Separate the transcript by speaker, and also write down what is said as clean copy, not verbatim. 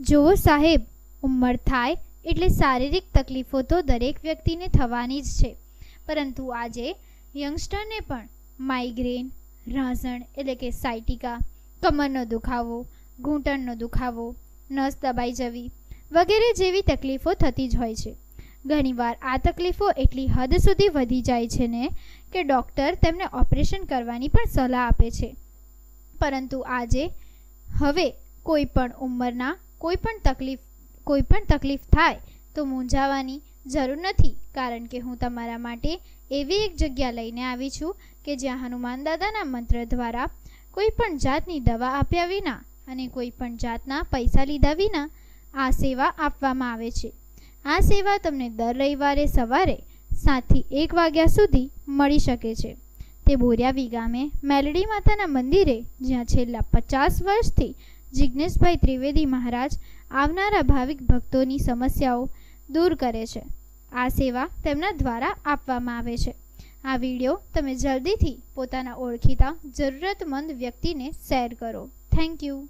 Speaker 1: જુઓ સાહેબ, ઉંમર થાય એટલે શારીરિક તકલીફો તો દરેક વ્યક્તિને થવાની જ છે, પરંતુ આજે યંગસ્ટરને પણ માઇગ્રેન, રાઝણ એટલે કે સાયટિકા, કમરનો દુખાવો, ઘૂંટણનો દુખાવો, નસ દબાઈ જવી વગેરે જેવી તકલીફો થતી જ હોય છે. ઘણીવાર આ તકલીફો એટલી હદ સુધી વધી જાય છે ને કે ડૉક્ટર તેમને ઓપરેશન કરવાની પણ સલાહ આપે છે. પરંતુ આજે હવે કોઈ પણ ઉંમરના કોઈ પણ તકલીફ થાય તો મૂંઝાવાની જરૂર નથી, કારણ કે હું તમારા માટે એવી એક જગ્યા લઈને આવી છું કે જ્યાં હનુમાન દાદાના મંત્ર દ્વારા કોઈ પણ જાતની દવા આપ્યા વિના અને કોઈ પણ જાતના પૈસા લીધા વિના આ સેવા આપવામાં આવે છે. આ સેવા તમને દર રવિવારે સવારે 7 થી 1 વાગ્યા સુધી મળી શકે છે. તે બોરિયાવી ગામે મેલડી માતાના મંદિરે, જ્યાં છેલ્લા 50 વર્ષથી જિજ્ઞેશભાઈ ત્રિવેદી મહારાજ આવનારા ભાવિક ભક્તોની સમસ્યાઓ દૂર કરે છે. આ સેવા તેમના દ્વારા આપવામાં આવે છે. આ વિડીયો તમે જલ્દીથી પોતાના ઓળખીતા જરૂરતમંદ વ્યક્તિને શેર કરો. Thank you.